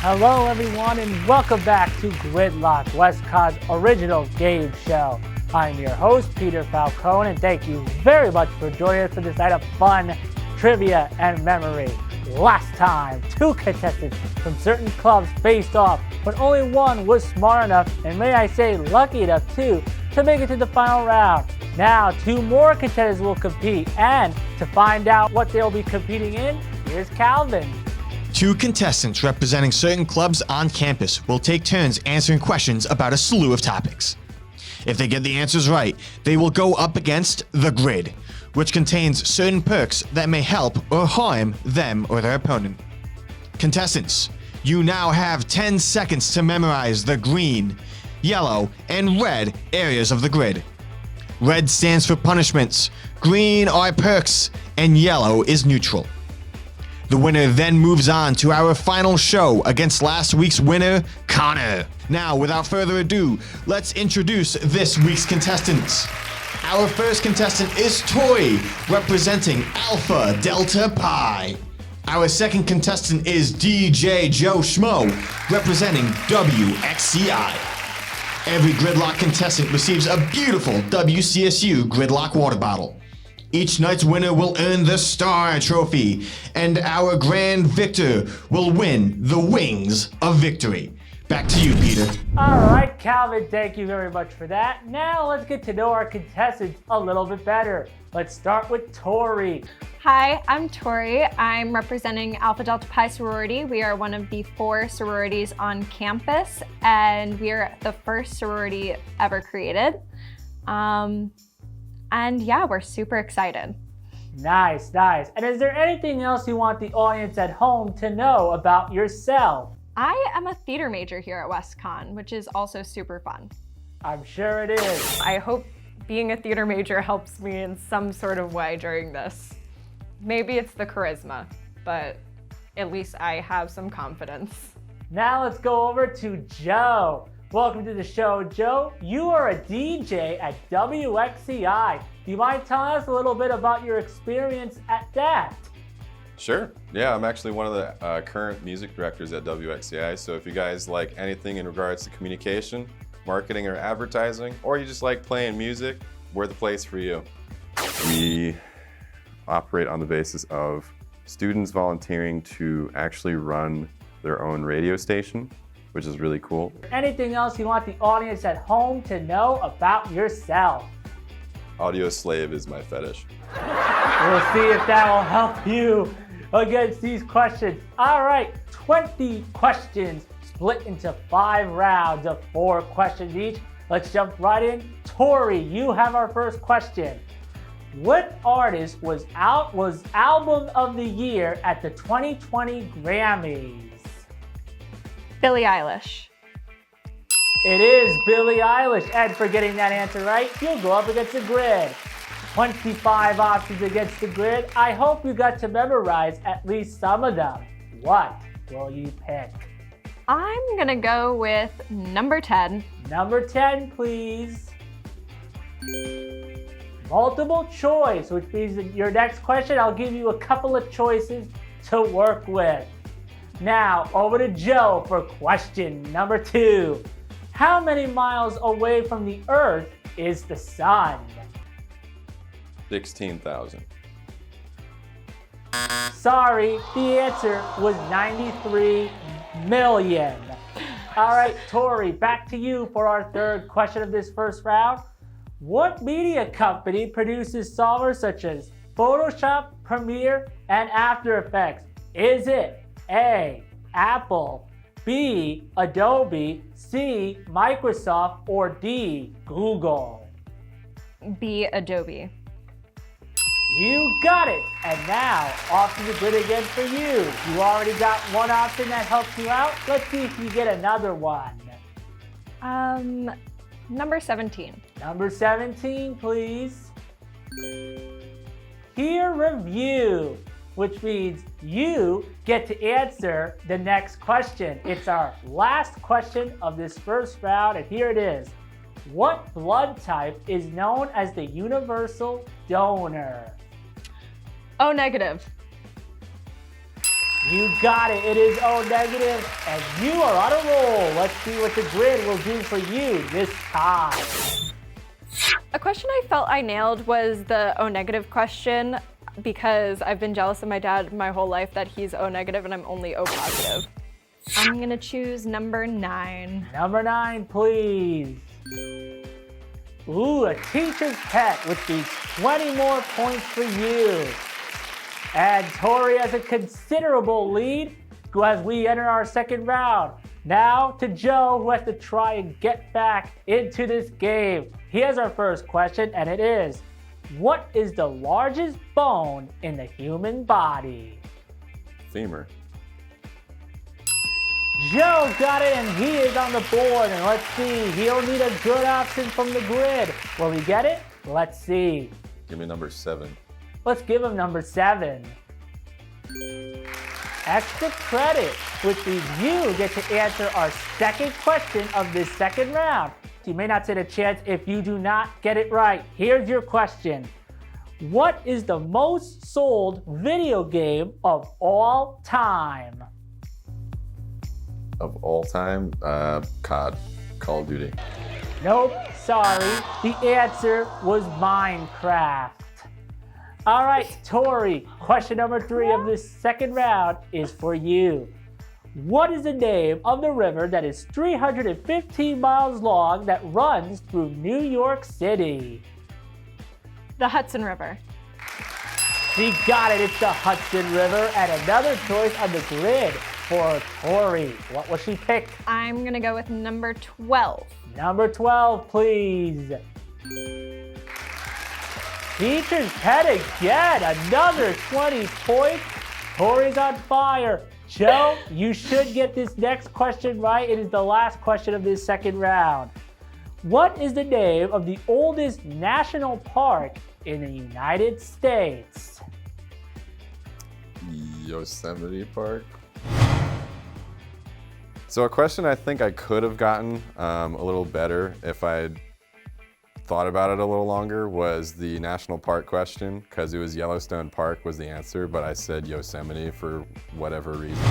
Hello everyone and welcome back to Gridlock, WestCon's original game show. I'm your host, Peter Falcone, and thank you very much for joining us for this night of fun, trivia, and memory. Last time, two contestants from certain clubs faced off, but only one was smart enough, and may I say lucky enough too, to make it to the final round. Now, two more contestants will compete, and to find out what they'll be competing in, here's Calvin. Two contestants representing certain clubs on campus will take turns answering questions about a slew of topics. If they get the answers right, they will go up against the grid, which contains certain perks that may help or harm them or their opponent. Contestants, you now have 10 seconds to memorize the green, yellow, and red areas of the grid. Red stands for punishments, green are perks, and yellow is neutral. The winner then moves on to our final show against last week's winner, Connor. Now, without further ado, let's introduce this week's contestants. Our first contestant is Tori, representing Alpha Delta Pi. Our second contestant is DJ Joe Schmo, representing WXCI. Every Gridlock contestant receives a beautiful WCSU Gridlock water bottle. Each night's winner will earn the Star Trophy, and our grand victor will win the Wings of Victory. Back to you, Peter. All right, Calvin, thank you very much for that. Now let's get to know our contestants a little bit better. Let's start with Tori. Hi, I'm Tori. I'm representing Alpha Delta Pi sorority. We are one of the 4 sororities on campus, and we are the first sorority ever created. And yeah, we're super excited. Nice, nice. And is there anything else you want the audience at home to know about yourself? I am a theater major here at WestCon, which is also super fun. I'm sure it is. I hope being a theater major helps me in some sort of way during this. Maybe it's the charisma, but at least I have some confidence. Now let's go over to Joe. Welcome to the show, Joe. You are a DJ at WXCI. Do you mind telling us a little bit about your experience at that? Sure. Yeah, I'm actually one of the current music directors at WXCI. So if you guys like anything in regards to communication, marketing, or advertising, or you just like playing music, we're the place for you. We operate on the basis of students volunteering to actually run their own radio station, which is really cool. Anything else you want the audience at home to know about yourself? Audio slave is my fetish. We'll see if that will help you against these questions. All right, 20 questions split into 5 rounds of 4 questions each. Let's jump right in. Tori, you have our first question. What artist was Album of the Year at the 2020 Grammys? Billie Eilish. It is Billie Eilish, and for getting that answer right, you'll go up against the grid. 25 options against the grid. I hope you got to memorize at least some of them. What will you pick? I'm gonna go with number 10. Number 10, please. Multiple choice, which means that your next question, I'll give you a couple of choices to work with. Now, over to Joe for question number 2. How many miles away from the Earth is the sun? 16,000. Sorry, the answer was 93 million. All right, Tori, back to you for our third question of this first round. What media company produces software such as Photoshop, Premiere, and After Effects? Is it A, Apple, B, Adobe, C, Microsoft, or D, Google? B, Adobe. You got it! And now, off to the grid again for you. You already got one option that helps you out. Let's see if you get another one. Number 17. Number 17, please. Peer review, which means you get to answer the next question. It's our last question of this first round, and here it is. What blood type is known as the universal donor? O negative. You got it. It is O negative, and you are on a roll. Let's see what the grid will do for you this time. A question I felt I nailed was the O negative question because I've been jealous of my dad my whole life that he's O negative and I'm only O positive. I'm gonna choose number 9. Number 9, please. Ooh, a teacher's pet, which means 20 more points for you. And Tori has a considerable lead as we enter our second round. Now to Joe, who has to try and get back into this game. Here's our first question, and it is, what is the largest bone in the human body? Femur. Joe got it, and he is on the board. And let's see, he'll need a good option from the grid. Will he get it? Let's see. Give me number 7. Let's give him number 7. Extra credit, which means you get to answer our second question of this second round. You may not stand a chance if you do not get it right. Here's your question. What is the most sold video game of all time? Of all time, COD, Call of Duty. Nope, sorry. The answer was Minecraft. All right, Tori, question number 3 of this second round is for you. What is the name of the river that is 315 miles long that runs through New York City? The Hudson River. She got it, it's the Hudson River. And another choice on the grid for Tori. What will she pick? I'm gonna go with number 12. Number 12, please. Teacher's pet again, another 20 points. Tori's on fire. Joe, you should get this next question right. It is the last question of this second round. What is the name of the oldest national park in the United States? Yosemite Park. So a question I think I could have gotten a little better if I'd thought about it a little longer was the national park question, because it was Yellowstone Park was the answer, but I said Yosemite for whatever reason.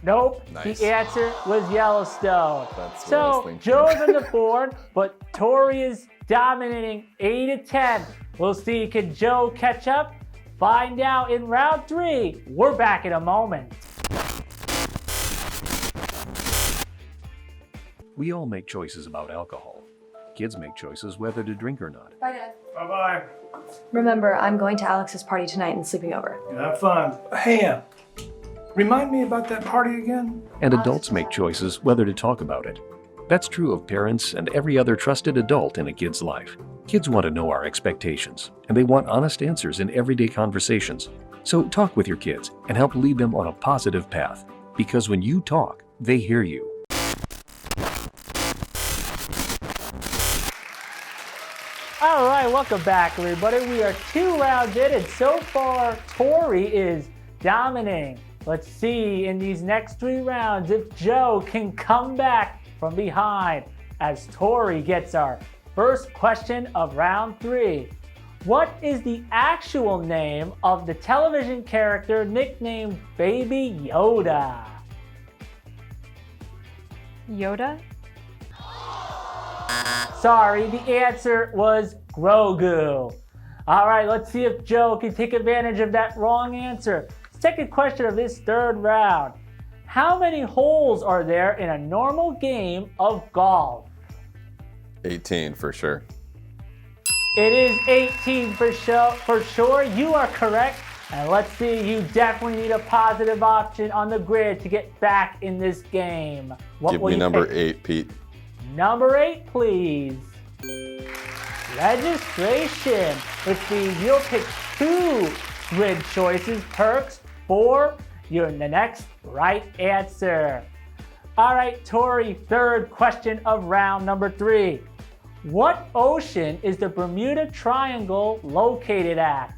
Nope, Nice. The answer was Yellowstone. That's what I was So thinking. Joe's on the board, but Tori is dominating 8-10. We'll see, can Joe catch up? Find out in round 3. We're back in a moment. We all make choices about alcohol. Kids make choices whether to drink or not. Bye, Dad. Bye-bye. Remember, I'm going to Alex's party tonight and sleeping over. Have fun. Hey, remind me about that party again? And adults make choices whether to talk about it. That's true of parents and every other trusted adult in a kid's life. Kids want to know our expectations, and they want honest answers in everyday conversations. So talk with your kids and help lead them on a positive path. Because when you talk, they hear you. All right, welcome back, everybody. We are 2 rounds in, and so far, Tori is dominating. Let's see in these next 3 rounds if Joe can come back from behind as Tori gets our first question of round 3. What is the actual name of the television character nicknamed Baby Yoda? Yoda? Sorry, the answer was Grogu. All right, let's see if Joe can take advantage of that wrong answer. Second question of this third round. How many holes are there in a normal game of golf? 18 for sure. It is 18 for sure. You are correct. And let's see, you definitely need a positive option on the grid to get back in this game. What Give will me you number pick? 8, Pete. Number 8, please. Registration, which means you'll pick 2 grid choices, perks, for the next right answer. All right, Tori, third question of round number 3. What ocean is the Bermuda Triangle located at?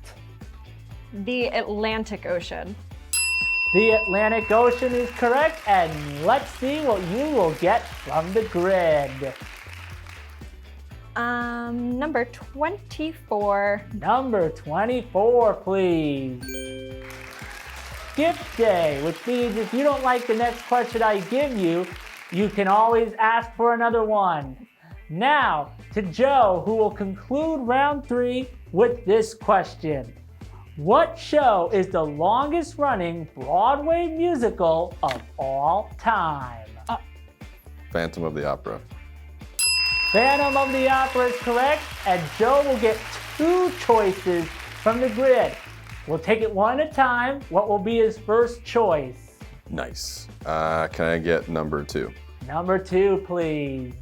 The Atlantic Ocean. The Atlantic Ocean is correct, and let's see what you will get from the grid. Number 24. Number 24, please. skip day, which means if you don't like the next question I give you, you can always ask for another one. Now, to Joe, who will conclude round 3 with this question. What show is the longest running Broadway musical of all time? Phantom of the Opera. Phantom of the Opera is correct, and Joe will get 2 choices from the grid. We'll take it one at a time. What will be his first choice? Nice. Can I get number 2? Number 2, please.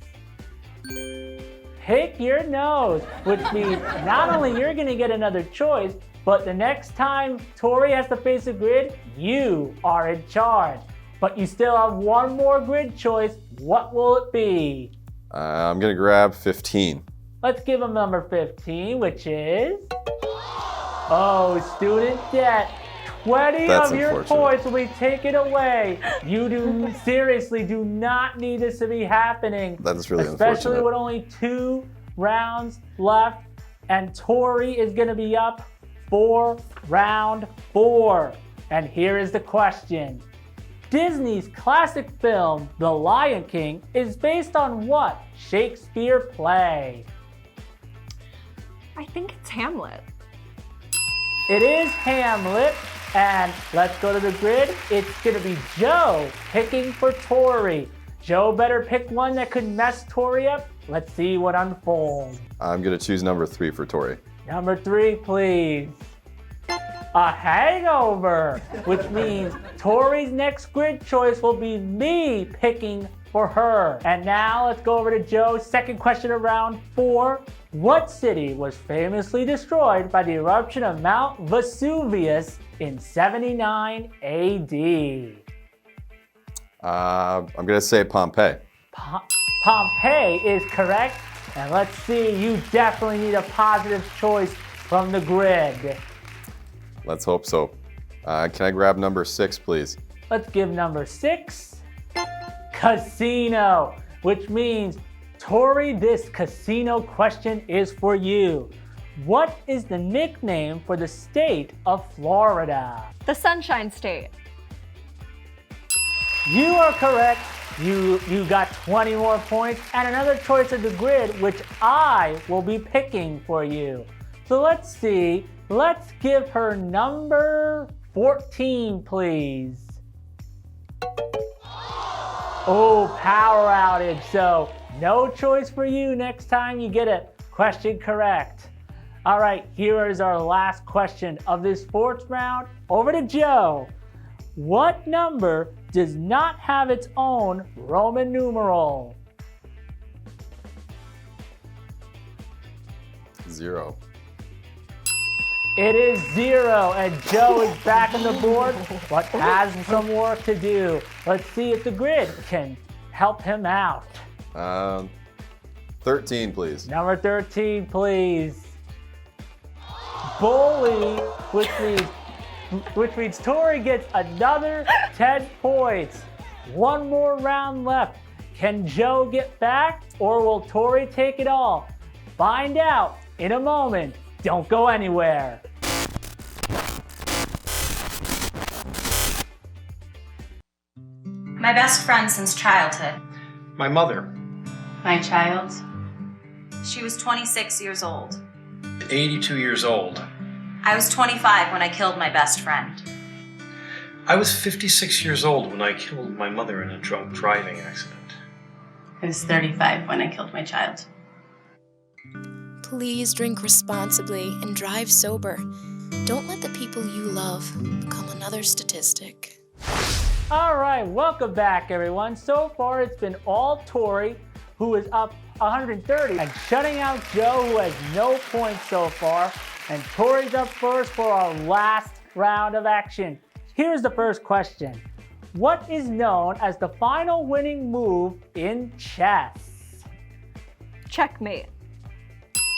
Pick your nose, which means not only you're gonna get another choice, but the next time Tori has to face a grid, you are in charge. But you still have one more grid choice. What will it be? I'm gonna grab 15. Let's give him number 15, which is... Oh, student debt. 20 That's of your unfortunate. points will be taken away. You seriously do not need this to be happening. That is really especially unfortunate. with only 2 rounds left. And Tori is gonna be up for round 4. And here is the question. Disney's classic film, The Lion King, is based on what Shakespeare play? I think it's Hamlet. It is Hamlet, and let's go to the grid. It's gonna be Joe picking for Tori. Joe better pick one that could mess Tori up. Let's see what unfolds. I'm gonna choose number 3 for Tori. Number 3, please. A hangover, which means Tori's next grid choice will be me picking for her. And now let's go over to Joe's second question of round 4. What city was famously destroyed by the eruption of Mount Vesuvius in 79 AD? I'm gonna say Pompeii. Pompeii is correct. And let's see, you definitely need a positive choice from the grid. Let's hope so. Can I grab number 6, please? Let's give number 6, casino, which means, Tori, this casino question is for you. What is the nickname for the state of Florida? The Sunshine State. You are correct. You got 20 more points and another choice of the grid, which I will be picking for you. So let's see. Let's give her number 14, please. Oh, power outage. So no choice for you next time you get a question correct. All right, here is our last question of this 4th round. Over to Joe. What number does not have its own Roman numeral? 0. It is 0, and Joe is back on the board, but has some work to do. Let's see if the grid can help him out. 13, please. Number 13, please. Bully, which means Tori gets another 10 points. One more round left. Can Joe get back, or will Tori take it all? Find out in a moment. Don't go anywhere. My best friend since childhood. My mother. My child. She was 26 years old. 82 years old. I was 25 when I killed my best friend. I was 56 years old when I killed my mother in a drunk driving accident. I was 35 when I killed my child. Please drink responsibly and drive sober. Don't let the people you love become another statistic. All right, welcome back, everyone. So far, it's been all Tori, who is up 130, and shutting out Joe, who has no points so far. And Tori's up first for our last round of action. Here's the first question. What is known as the final winning move in chess? Checkmate.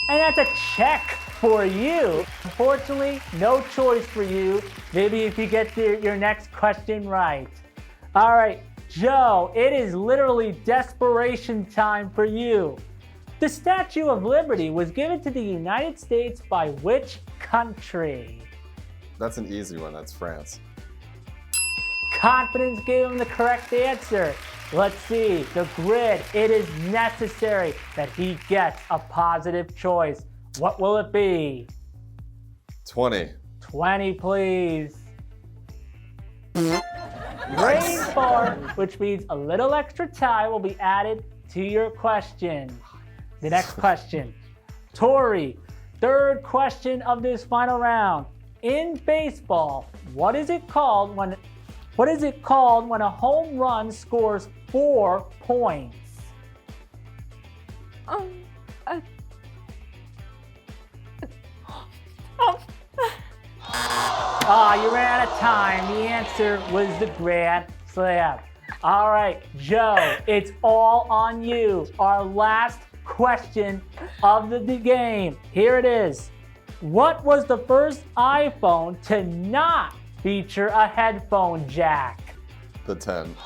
And that's a check for you. Unfortunately, no choice for you. Maybe if you get your next question right. All right, Joe, it is literally desperation time for you. The Statue of Liberty was given to the United States by which country? That's an easy one. That's France. Confidence gave him the correct answer. Let's see, the grid. It is necessary that he gets a positive choice. What will it be? 20. 20, please. Grade 4, which means a little extra time will be added to your question. The next question. Tori, third question of this final round. In baseball, what is it called when a home run scores 4 points? You ran out of time. The answer was the grand slam. All right, Joe, it's all on you. Our last question of the game. Here it is. What was the first iPhone to not feature a headphone jack? The 10.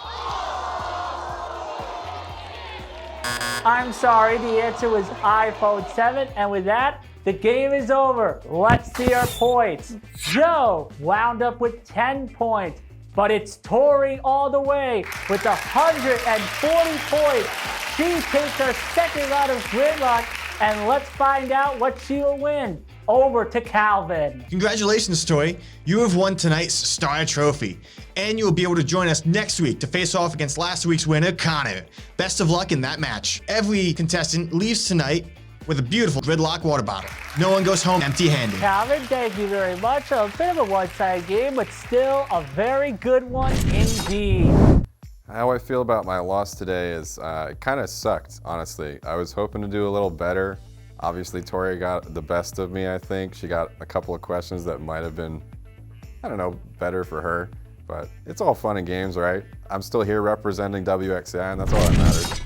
I'm sorry, the answer was iPhone 7, and with that, the game is over. Let's see our points. Joe wound up with 10 points, but it's Tori all the way with 140 points. She takes her second round of Gridlock, and let's find out what she will win. Over to Calvin. Congratulations, Tori. You have won tonight's Starter Trophy, and you will be able to join us next week to face off against last week's winner, Connor. Best of luck in that match. Every contestant leaves tonight with a beautiful Gridlock water bottle. No one goes home empty-handed. Calvin, thank you very much. A bit of a one-sided game, but still a very good one indeed. How I feel about my loss today is it kind of sucked, honestly. I was hoping to do a little better. Obviously, Tori got the best of me, I think. She got a couple of questions that might have been, I don't know, better for her. But it's all fun and games, right? I'm still here representing WXCI, and that's all that matters.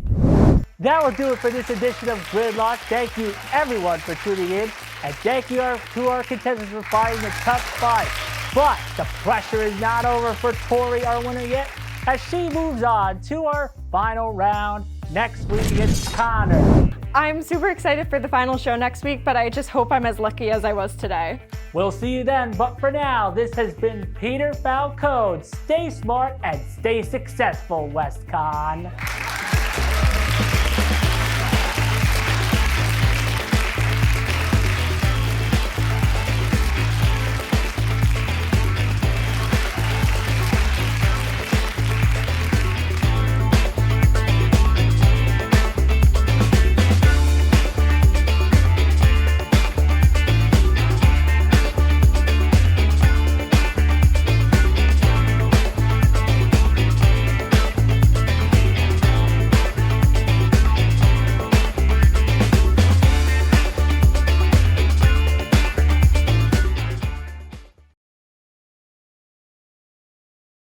That will do it for this edition of Gridlock. Thank you, everyone, for tuning in. And thank you to our contestants for fighting the tough fight. But the pressure is not over for Tori, our winner, yet, as she moves on to our final round next week against Connor. I'm super excited for the final show next week, but I just hope I'm as lucky as I was today. We'll see you then, but for now, this has been Peter Falcone. Stay smart and stay successful, WestCon.